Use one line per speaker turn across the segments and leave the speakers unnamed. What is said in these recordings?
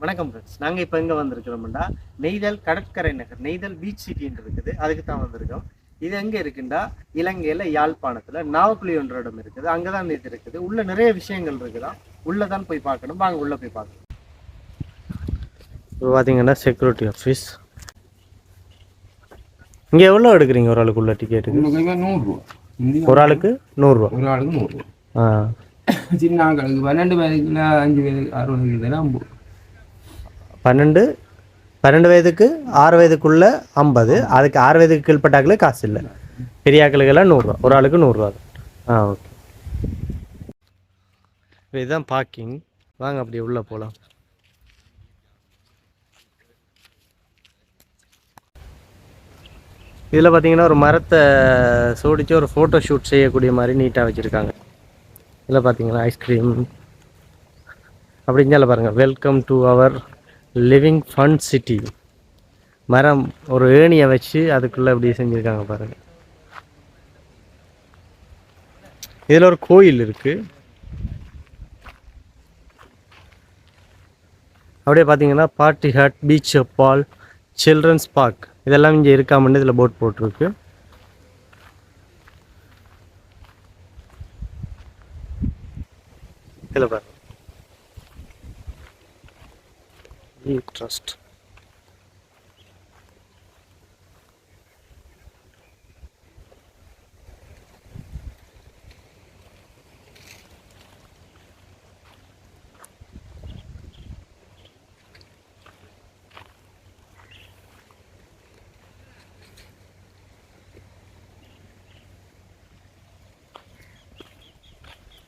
வணக்கம் ஃப்ரெண்ட்ஸ். நாங்கள் இப்போ எங்கே வந்திருக்கிறோம்னா நெய்தல் கடற்கரை நகர், நெய்தல் பீச் சிட்டின்னு இருக்குது. அதுக்கு தான் வந்திருக்கோம். இது எங்கே இருக்குண்டா இலங்கையில் யாழ்ப்பாணத்தில் நாவக்குழி ஒன்ற இடம் இருக்குது. அங்கே தான் இது இருக்குது. உள்ள நிறைய விஷயங்கள் இருக்குதான். உள்ளே தான் போய் பார்க்கணும். வாங்க உள்ளே போய் பார்க்கணும். இப்போ பார்த்தீங்கன்னா செக்யூரிட்டி ஆஃபீஸ். இங்கே எவ்வளோ எடுக்கிறீங்க ஒரு ஆளுக்குள்ள டிக்கெட்டுக்கு?
100
ஒரு ஆளுக்கு 100 ரூபா.
ஒரு ஆளுக்கு 100 ரூபா. சின்ன ஆட்களுக்கு 12 வயதுக்குள்ள 5 வயது 6 வயதுக்கு
12 வயதுக்கு 6 வயதுக்குள்ள 50. அதுக்கு 6 வயதுக்கு கீழ்பட்டாக்களே காசு இல்லை. பெரிய ஆக்களுக்கெல்லாம் 100 ரூபா. ஒரு ஆளுக்கு 100 ரூபா. ஓகே. இதுதான் பார்க்கிங். வாங்க அப்படி உள்ளே போகலாம். இதில் பார்த்தீங்கன்னா ஒரு மரத்தை சோடிச்சு ஒரு ஃபோட்டோ ஷூட் செய்யக்கூடிய மாதிரி நீட்டாக வச்சுருக்காங்க. இதில் பார்த்தீங்கன்னா ஐஸ்கிரீம் அப்படின்னால பாருங்கள், welcome to our living fun city. மரம் ஒரு ஏணியை வச்சு அதுக்குள்ளே அப்படி செஞ்சுருக்காங்க பாருங்கள். இதில் ஒரு கோயில் இருக்குது. அப்படியே பார்த்தீங்கன்னா பார்ட்டி ஹட், பீச் பால், சில்ட்ரன்ஸ் பார்க் இதெல்லாம் இங்கே இருக்காமன்னு இதில் போட் போட்டிருக்கு. இதில் பாருங்க ட்ரஸ்ட்.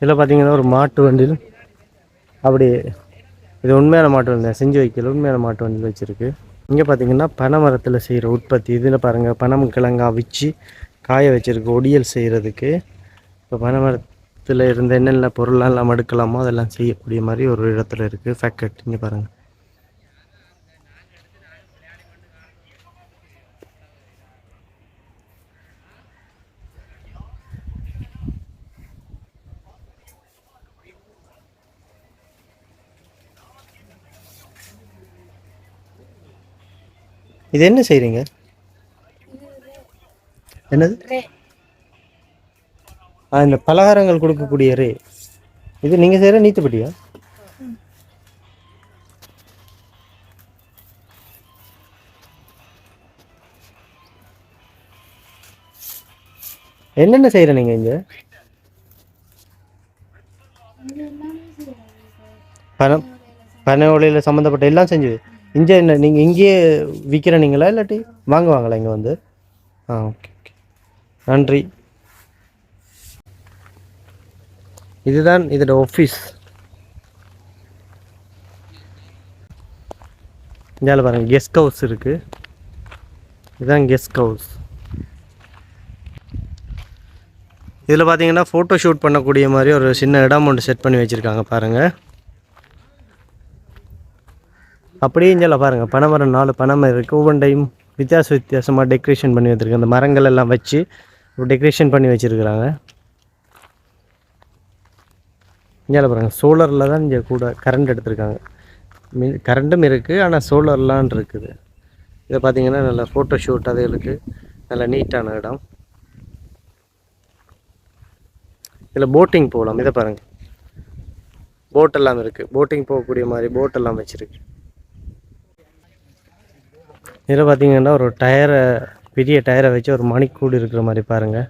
இதில் பார்த்தீங்கன்னா ஒரு மாட்டு வண்டியில் அப்படி இது உண்மையான மாட்டு வண்டி செஞ்சு வைக்கல, உண்மையான மாட்டு வண்டியில் வச்சுருக்கு. இங்கே பார்த்தீங்கன்னா பனை மரத்தில் செய்கிற உற்பத்தி. இதில் பாருங்கள் பனம் கிழங்கா வச்சு காய வச்சுருக்கு ஒடியல் செய்கிறதுக்கு. இப்போ பனை மரத்தில் இருந்த என்னென்ன பொருள்லாம் எல்லாம் எடுக்கலாமோ அதெல்லாம் செய்யக்கூடிய மாதிரி ஒரு இடத்துல இருக்குது ஃபேக்ட்ரி. இங்கே பாருங்கள். இது என்ன செய்கிறீங்க? என்னது? இந்த பலகாரங்கள் கொடுக்கக்கூடிய ரே. இது நீங்கள் செய்கிற நீத்துப்பட்டியா? என்னென்ன செய்கிற நீங்கள் இங்கே? பனை ஓலையில் சம்மந்தப்பட்ட எல்லாம் செஞ்சு இங்கே என்ன நீங்கள் இங்கேயே விற்கிற நீங்களா இல்லாட்டி வாங்குவாங்களா இங்கே வந்து? ஓகே ஓகே, நன்றி. இதுதான் இதோட ஆஃபீஸ். இங்கே பாருங்கள் கெஸ்ட் ஹவுஸ் இருக்குது. இதுதான் கெஸ்ட் ஹவுஸ். இதில் பார்த்தீங்கன்னா ஃபோட்டோ ஷூட் பண்ணக்கூடிய மாதிரி ஒரு சின்ன இடம் ஒன்று செட் பண்ணி வச்சுருக்காங்க பாருங்கள். அப்படியே இங்கே பாருங்கள் பனைமரம் 4 பனைமரம் இருக்குது. ஒவ்வொன்றையும் வித்தியாசமாக டெக்கரேஷன் பண்ணி வச்சுருக்காங்க. அந்த மரங்கள் எல்லாம் வச்சு டெக்கரேஷன் பண்ணி வச்சுருக்குறாங்க. இங்கே பாருங்கள் சோலரில் தான் இங்கே கூட கரண்ட் எடுத்திருக்காங்க. கரண்ட்டும் இருக்குது, ஆனால் சோலர்லாம் இருக்குது. இதை பார்த்தீங்கன்னா நல்ல ஃபோட்டோ ஷூட் அது இருக்குது. நல்ல நீட்டான இடம். இதில் போட்டிங் போகலாம். இதை பாருங்கள் போட்டெல்லாம் இருக்குது. போட்டிங் போகக்கூடிய மாதிரி போட்டெல்லாம் வச்சுருக்கு. இதில் பார்த்தீங்கன்னா ஒரு டயரை, பெரிய டயரை வச்சு ஒரு மணிக்கூடு இருக்கிற மாதிரி பாருங்கள்.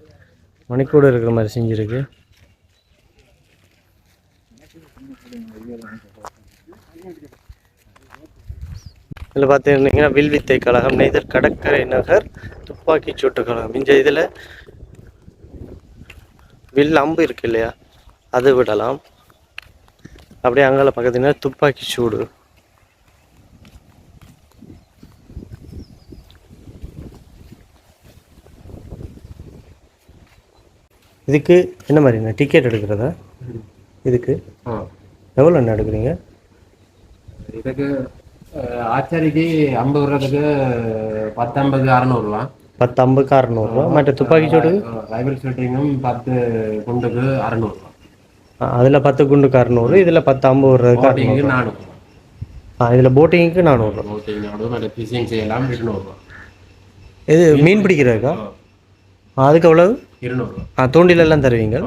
மணிக்கூடு இருக்கிற மாதிரி செஞ்சுருக்கு. இதில் பார்த்தீங்கன்னா வில்வித்தை கழகம், நெய்தல் கடற்கரை நகர் துப்பாக்கி சூட்டு கழகம். இந்த இதில் வில் அம்பு இருக்கு இல்லையா, அது விடலாம். அப்படியே அங்கால பார்த்தீங்கன்னா துப்பாக்கி சூடு. இதுக்கு என்ன மாதிரிண்ணா டிக்கெட் எடுக்கிறதா? இதுக்கு எவ்வளோ என்ன எடுக்கிறீங்க?
இதுக்கு ஆச்சாரிக்கு 50 ரூபாய்க்கு 10 50 600 ரூபா.
10 50 600 மற்ற துப்பாக்கி சூடு
ரைபிள் ஷூட்டிங்கும் 10 குண்டுக்கு 600 ரூபா.
அதில் 10 குண்டுக்கு 600, இதில் 10 50
400.
இதில் போட்டிங்க்கு 400.
போட்டிங் 400, மற்ற ஃபிஷிங் செய்யலாம் 200.
இது மீன் பிடிக்கிறதுக்கா? அதுக்கு எவ்வளவு?
200.
தூண்டிலெல்லாம் தருவீங்க?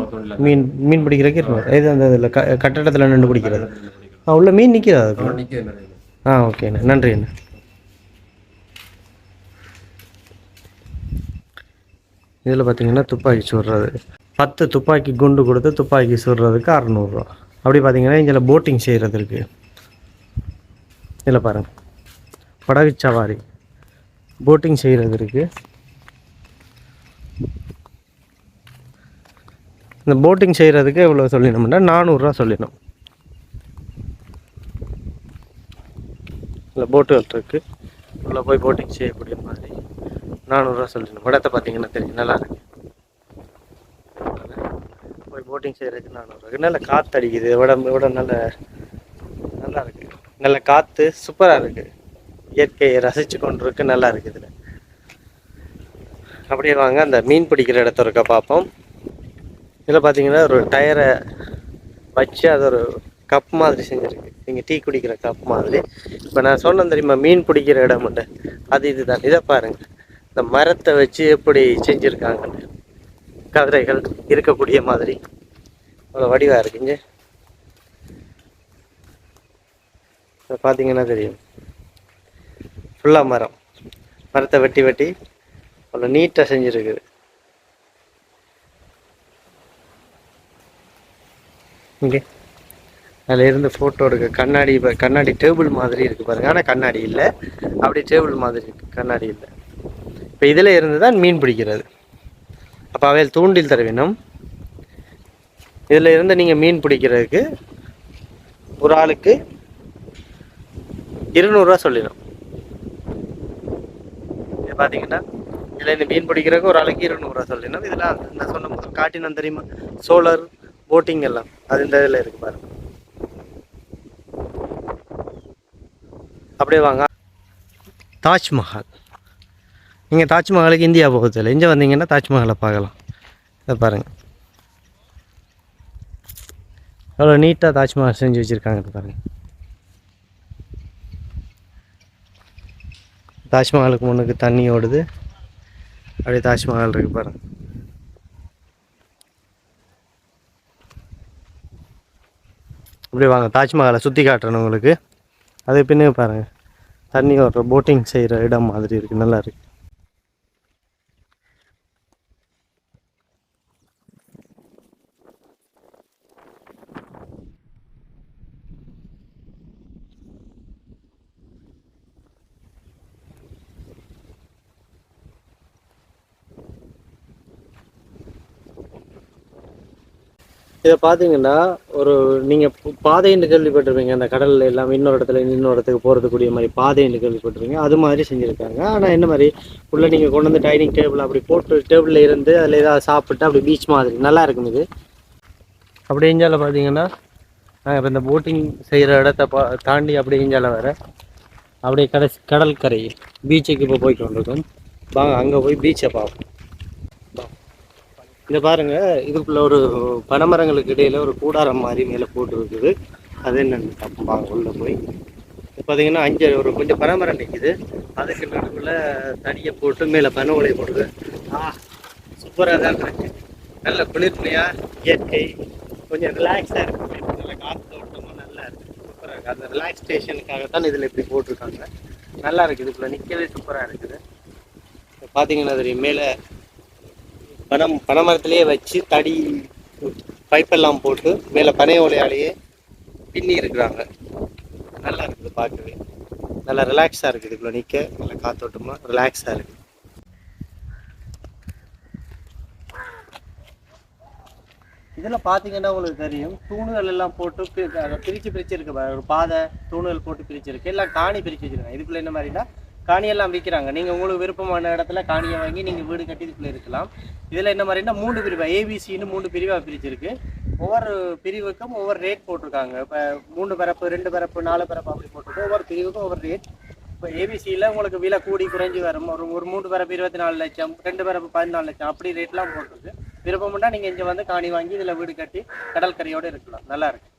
மீன் மீன் பிடிக்கிறதுக்கு 200. இது அந்த இதில் கட்டடத்தில் நின்று பிடிக்கிறது. உள்ள மீன் நிற்கிறதா அதுக்கு? ஓகேண்ணா, நன்றி அண்ணா. இதில் பார்த்தீங்கன்னா துப்பாக்கி சுடுறது 10 துப்பாக்கி குண்டு கொடுத்து துப்பாக்கி சுடுறதுக்கு 600 ரூபா. அப்படி பார்த்தீங்கன்னா இதில் போட்டிங் செய்கிறது இருக்குது. இதில் பாருங்கள், படகு சவாரி போட்டிங் செய்கிறது இருக்குது. இந்த போட்டிங் செய்கிறதுக்கு எவ்வளோ சொல்லினோம்னா 400 ரூபா சொல்லிடணும். இல்லை போட்டுகள் இருக்குது, உள்ளே போய் போட்டிங் செய்யக்கூடிய மாதிரி 400 ரூபா சொல்லிடணும். இடத்த பார்த்தீங்கன்னா தெரியும், நல்லா இருக்கு. போய் போட்டிங் செய்கிறதுக்கு 400 ரூபா. நல்ல காற்று அடிக்குது, விட நல்லா இருக்குது. நல்ல காற்று சூப்பராக இருக்குது. இயற்கையை ரசித்து கொண்டு இருக்கு, நல்லா இருக்குது. இதில் அப்படியே வாங்க அந்த மீன் பிடிக்கிற இடத்த இருக்க பார்ப்போம். இதில் பார்த்தீங்கன்னா ஒரு டயரை வச்சு அது ஒரு கப் மாதிரி செஞ்சுருக்கு. நீங்கள் டீ குடிக்கிற கப் மாதிரி. இப்போ நான் சொன்னேன் தெரியுமா மீன் பிடிக்கிற இடம் மட்டும், அது இதுதான். இதை பாருங்கள், இந்த மரத்தை வச்சு எப்படி செஞ்சுருக்காங்கன்னு, கதிரைகள் இருக்கக்கூடிய மாதிரி அவ்வளோ வடிவாக இருக்குங்க. இப்போ பார்த்தீங்கன்னா தெரியும், ஃபுல்லாக மரத்தை வெட்டி அவ்வளோ நீட்டாக செஞ்சுருக்குது. இங்கே அதில் இருந்து ஃபோட்டோ எடுக்க கண்ணாடி டேபிள் மாதிரி இருக்குது பாருங்கள். ஆனால் கண்ணாடி இல்லை, அப்படி டேபிள் மாதிரி இருக்குது, கண்ணாடி இல்லை. இப்போ இதில் இருந்து தான் மீன் பிடிக்கிறது. அப்போ அவையில் தூண்டில் தர வேணும். இதில் இருந்து நீங்கள் மீன் பிடிக்கிறதுக்கு ஒரு ஆளுக்கு 200 ரூபா சொல்லிடணும். இது பார்த்தீங்கன்னா இதில் இந்த மீன் பிடிக்கிறதுக்கு ஒரு ஆளுக்கு 200 ரூபா சொல்லிடணும். இதில் நான் சொன்ன முதல் காட்டினம் தெரியுமா, சோலார் போட்டிங் எல்லாம் அது இந்த இதில் இருக்குது பாருங்கள். அப்படியே வாங்க, தாஜ்மஹால். நீங்கள் தாஜ்மஹாலுக்கு இந்தியா போகிறதில்ல, இங்கே வந்தீங்கன்னா தாஜ்மஹாலை பார்க்கலாம். இதை பாருங்கள், எவ்வளோ நீட்டாக தாஜ்மஹால் செஞ்சு வச்சுருக்காங்க பாருங்கள். தாஜ்மஹாலுக்கு முன்னுக்கு தண்ணி ஓடுது, அப்படியே தாஜ்மஹால் இருக்குது பாருங்கள். அப்படியே வாங்க தாஜ்மஹாலை சுற்றி காட்டுறேன் உங்களுக்கு. அது பின்னே பாருங்கள், தண்ணி ஓடுற போட்டிங் செய்கிற இடம் மாதிரி இருக்குது, நல்லா இருக்குது. இதை பார்த்தீங்கன்னா ஒரு நீங்கள் பாதைன்னு கேள்விப்பட்டிருப்பீங்க, அந்த கடலில் எல்லாம் இன்னொரு இடத்துக்கு போகிறதுக்கூடிய மாதிரி பாதைன்னு கேள்விப்பட்டிருப்பீங்க. அது மாதிரி செஞ்சுருக்காங்க. ஆனால் என்ன மாதிரி உள்ளே நீங்கள் கொண்டு வந்து டைனிங் டேபிள் அப்படி போட்டு டேபிளில் இருந்து அதில் ஏதாவது சாப்பிட்டு அப்படி பீச் மாதிரி நல்லா இருக்கும். இது அப்படி இஞ்சால பார்த்தீங்கன்னா நாங்கள் இப்போ இந்த போட்டிங் செய்கிற இடத்த தாண்டி அப்படி இஞ்சால வேறு அப்படியே கடற்கரை பீச்சுக்கு இப்போ போய் கொண்டிருக்கோம். வாங்க அங்கே போய் பீச்சை பார்ப்போம். இதை பாருங்கள், இதுக்குள்ளே ஒரு பனைமரங்களுக்கு இடையில் ஒரு கூடாரம் மாதிரி மேலே போட்டு இருக்குது. அது என்னென்னு பார்ப்போம் உள்ளே போய். பார்த்தீங்கன்னா அங்கே ஒரு கொஞ்சம் பனைமரம் நிற்கிது, அதுக்கு நடுவில் தடியை போட்டு மேலே பனை ஓலையை போடுது. சூப்பராக தான் இருக்குது. நல்ல குளிர்மையாக இயற்கை, கொஞ்சம் ரிலாக்ஸாக இருக்குது. நல்ல காற்று ஓட்டமும் நல்லா இருக்குது, சூப்பராக இருக்குது. அந்த ரிலாக்ஸேஷனுக்காகத்தான் இதில் இப்படி போட்டிருக்காங்க. நல்லா இருக்குது, இதுக்குள்ளே நிற்கவே சூப்பராக இருக்குது. பார்த்தீங்கன்னா தெரியும், மேலே பனைமரத்திலேயே வச்சு தடி பைப்பெல்லாம் போட்டு மேலே பனை ஓலையாலேயே பின்னி இருக்கிறாங்க. நல்லா இருக்குது, பார்க்கவே நல்லா ரிலாக்ஸாக இருக்குது. இதுக்குள்ள நிற்க நல்லா காத்தோட்டமாக ரிலாக்ஸாக இருக்குது. இதில் பார்த்தீங்கன்னா உங்களுக்கு தெரியும், தூணுகள் எல்லாம் போட்டு பிரித்து இருக்கு. ஒரு பாதை தூணுகள் போட்டு பிரிச்சிருக்கு, எல்லாம் காணி பிரித்து வச்சுருக்காங்க. இதுக்குள்ளே என்ன மாதிரினா காணியெல்லாம் விற்கிறாங்க. நீங்கள் உங்களுக்கு விருப்பமான இடத்துல காணியை வாங்கி நீங்கள் வீடு கட்டி இதுக்குள்ளே இருக்கலாம். இதில் என்ன மாதிரினா 3 பிரிவாக ஏபிசின்னு 3 பிரிவாக பிரிச்சிருக்கு. ஒவ்வொரு பிரிவுக்கும் ஒவ்வொரு ரேட் போட்டிருக்காங்க. இப்போ 3 பரப்பு 2 பரப்பு 4 பரப்பு அப்படி போட்டிருக்கு. ஒவ்வொரு பிரிவுக்கும் ஒவ்வொரு ரேட். இப்போ ஏபிசியில் உங்களுக்கு விலை கூடி குறைஞ்சி வரும். ஒரு 3 பரப்பு 24 லட்சம், 2 பரப்பு 14 லட்சம் அப்படி ரேட்லாம் போட்டிருக்கு. விருப்பம்னா நீங்கள் இங்கே வந்து காணி வாங்கி இதில் வீடு கட்டி கடற்கரையோடு இருக்கலாம். நல்லா இருக்கு.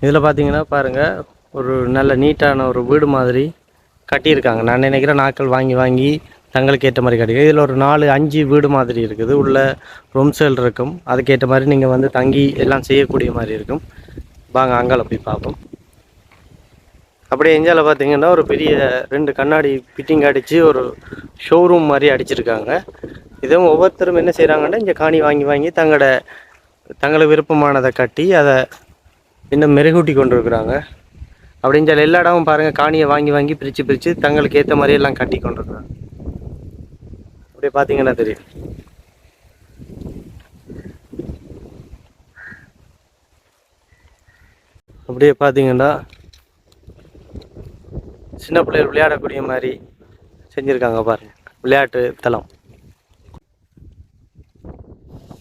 இதில் பார்த்தீங்கன்னா பாருங்கள், ஒரு நல்ல நீட்டான ஒரு வீடு மாதிரி கட்டியிருக்காங்க. நான் நினைக்கிறேன் நாட்கள் வாங்கி வாங்கி தங்களுக்கு ஏற்ற மாதிரி கட்டியிருக்காங்க. இதில் ஒரு 4-5 வீடு மாதிரி இருக்குது. உள்ள ரூம்ஸ்கள் இருக்கும். அதுக்கேற்ற மாதிரி நீங்கள் வந்து தங்கி எல்லாம் செய்யக்கூடிய மாதிரி இருக்கும். வாங்க அங்கால போய் பார்ப்போம். அப்படியே எஞ்சால பார்த்தீங்கன்னா ஒரு பெரிய 2 கண்ணாடி ஃபிட்டிங் அடித்து ஒரு ஷோரூம் மாதிரி அடிச்சிருக்காங்க. இதுவும் ஒவ்வொருத்தரும் என்ன செய்கிறாங்கன்னா இங்கே காணி வாங்கி வாங்கி தங்களுக்கு விருப்பமானதை கட்டி அதை இன்னும் மெருகூட்டி கொண்டு இருக்கிறாங்க. அப்படின்ற எல்லா இடமும் பாருங்கள், காணியை வாங்கி வாங்கி பிரித்து தங்களுக்கு ஏற்ற மாதிரி எல்லாம் கட்டி கொண்டு இருக்கிறாங்க. அப்படியே பார்த்தீங்கன்னா தெரியும். அப்படியே பார்த்தீங்கன்னா சின்ன பிள்ளைகள் விளையாடக்கூடிய மாதிரி செஞ்சுருக்காங்க பாருங்கள், விளையாட்டு தளம்.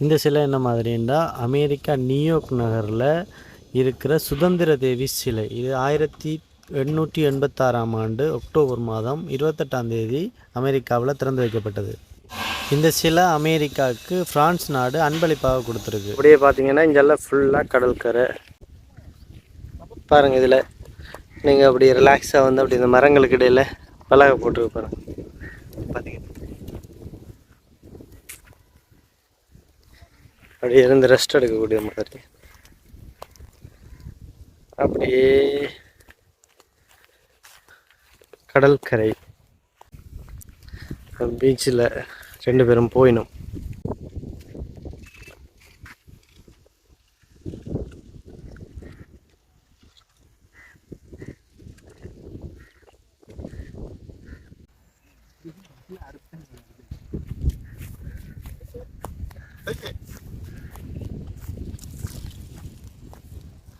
இந்த சிலை என்ன மாதிரின்னா அமெரிக்கா நியூயார்க் நகரில் இருக்கிற சுதந்திர தேவி சிலை. இது 1886ஆம் ஆண்டு அக்டோபர் மாதம் 28ஆம் தேதி அமெரிக்காவில் திறந்து வைக்கப்பட்டது. இந்த சிலை அமெரிக்காவுக்கு பிரான்ஸ் நாடு அன்பளிப்பாக கொடுத்துருக்கு. அப்படியே பார்த்தீங்கன்னா இங்கெல்லாம் ஃபுல்லாக கடற்கரை பாருங்கள். இதில் நீங்கள் அப்படி ரிலாக்ஸாக வந்து அப்படி இந்த மரங்களுக்கு இடையில் பலகை போட்டுருக்கு பாருங்கள். பார்த்தீங்கன்னா அப்படியே இருந்து ரெஸ்ட் எடுக்கக்கூடிய மாதிரி. அப்படியே கடற்கரை பீச்சில் 2 பேரும் போயினோம்.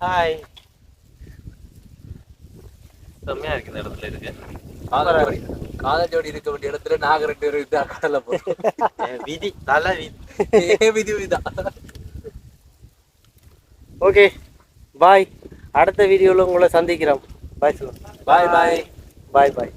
ஹாய், செம்மையாக இருக்குது இந்த இடத்துல இருக்கு.
காதல் ஜோடி இருக்க வேண்டிய இடத்துல நாங்க 2 பேரும் இதா கடலை போறோம்.
விதி நல்ல
விதி விதிதான்.
Okay bye. அடுத்த வீடியோவில் உங்களை சந்திக்கிறோம். பாய் சொல்லுங்கள்.
பாய் பாய்
பாய் பாய்.